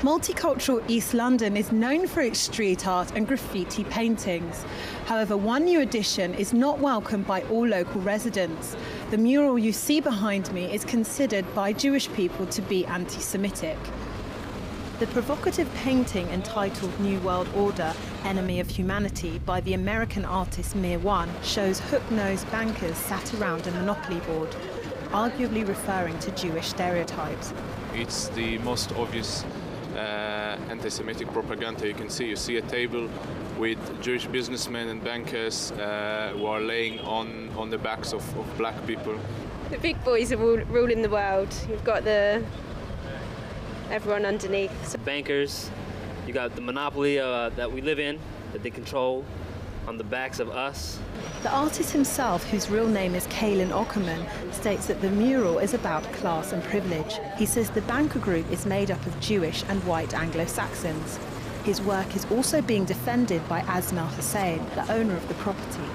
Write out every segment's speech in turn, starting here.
Multicultural East London is known for its street art and graffiti paintings. However, one new addition is not welcomed by all local residents. The mural you see behind me is considered by Jewish people to be anti-Semitic. The provocative painting entitled New World Order, Enemy of Humanity by the American artist Mir One shows hook-nosed bankers sat around a monopoly board, arguably referring to Jewish stereotypes. It's the most obvious anti-Semitic propaganda you can see. You see a table with Jewish businessmen and bankers who are laying on the backs of black people. The big boys are ruling the world. You've got everyone underneath. Bankers, you got the monopoly that we live in, that they control on the backs of us. The artist himself, whose real name is Kaylin Ockerman, states that the mural is about class and privilege. He says the banker group is made up of Jewish and white Anglo-Saxons. His work is also being defended by Asma Hussain, the owner of the property.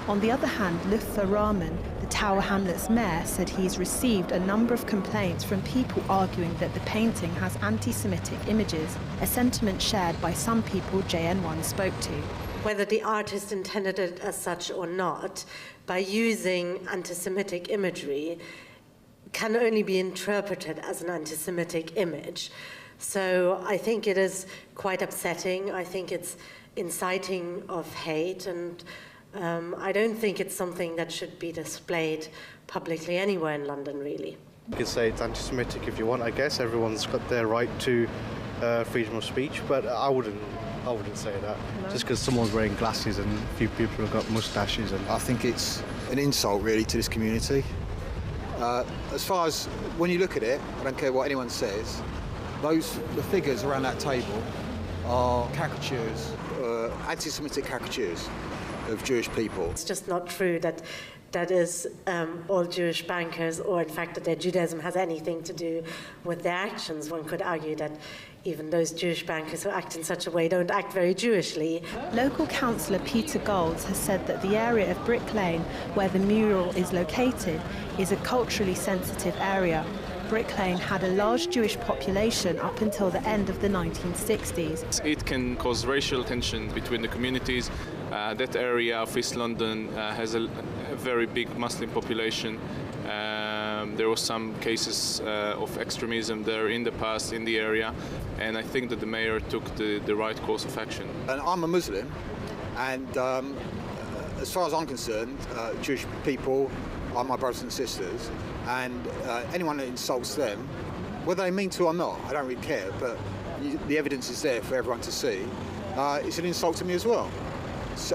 On the other hand, Luther Rahman, the Tower Hamlets mayor, said he's received a number of complaints from people arguing that the painting has anti-Semitic images, a sentiment shared by some people JN1 spoke to. Whether the artist intended it as such or not, by using anti-Semitic imagery, can only be interpreted as an anti-Semitic image. So I think it is quite upsetting. I think it's inciting of hate, and I don't think it's something that should be displayed publicly anywhere in London, really. You could say it's anti-Semitic if you want, I guess. Everyone's got their right to freedom of speech, but I wouldn't say that. No. Just because someone's wearing glasses and a few people have got moustaches. And I think it's an insult, really, to this community. As far as when you look at it, I don't care what anyone says, the figures around that table are caricatures, anti-Semitic caricatures of Jewish people. It's just not true that is all Jewish bankers, or in fact that their Judaism has anything to do with their actions. One could argue that even those Jewish bankers who act in such a way don't act very Jewishly. Local councillor Peter Golds has said that the area of Brick Lane, where the mural is located, is a culturally sensitive area. Brick Lane had a large Jewish population up until the end of the 1960s. It can cause racial tension between the communities. That area of East London has a very big Muslim population. There were some cases of extremism there in the past in the area, and I think that the mayor took the right course of action. And I'm a Muslim, and as far as I'm concerned, Jewish people are my brothers and sisters, and anyone that insults them, whether they mean to or not, I don't really care, but the evidence is there for everyone to see. It's an insult to me as well.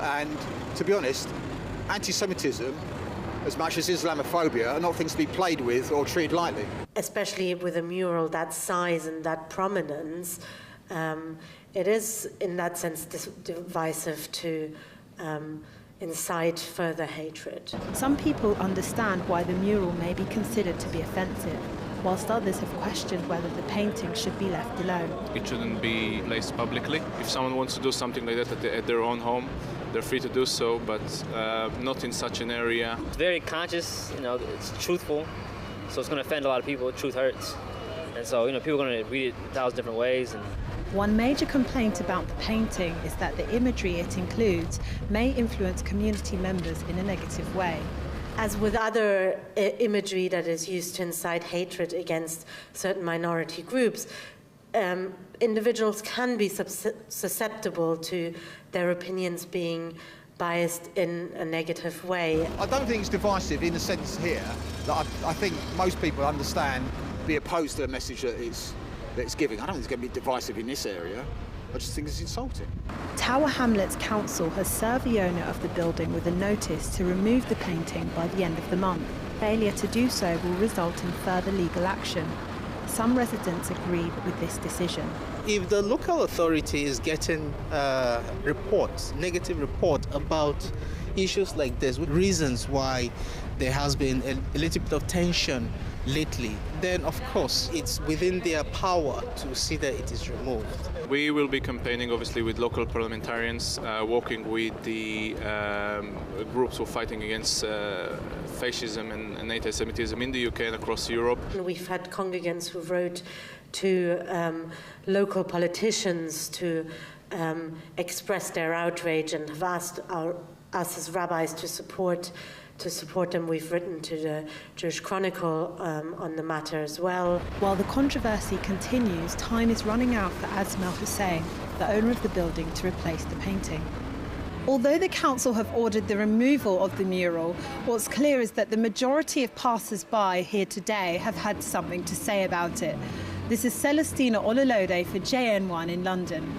And to be honest, anti-Semitism, as much as Islamophobia, are not things to be played with or treated lightly. Especially with a mural that size and that prominence, it is in that sense divisive to incite further hatred. Some people understand why the mural may be considered to be offensive, whilst others have questioned whether the painting should be left alone. It shouldn't be placed publicly. If someone wants to do something like that at their own home, they're free to do so, but not in such an area. It's very conscious, it's truthful, so it's going to offend a lot of people. Truth hurts. And so, people are going to read it 1,000 different ways. One major complaint about the painting is that the imagery it includes may influence community members in a negative way. As with other imagery that is used to incite hatred against certain minority groups, individuals can be susceptible to their opinions being biased in a negative way. I don't think it's divisive in the sense here that I think most people understand, be opposed to the message that it's giving. I don't think it's going to be divisive in this area. I just think it's insulting. Tower Hamlets Council has served the owner of the building with a notice to remove the painting by the end of the month. Failure to do so will result in further legal action. Some residents agree with this decision. If the local authority is getting negative report about issues like this, with reasons why there has been a little bit of tension lately, then of course it's within their power to see that it is removed. We will be campaigning obviously with local parliamentarians, working with the groups who are fighting against fascism and anti-Semitism in the UK and across Europe. We've had congregants who wrote to local politicians to express their outrage and have asked us as rabbis to support them. We've written to the Jewish Chronicle on the matter as well. While the controversy continues, time is running out for Asma Hussein, the owner of the building, to replace the painting. Although the council have ordered the removal of the mural, what's clear is that the majority of passers-by here today have had something to say about it. This is Celestina Ololode for JN1 in London.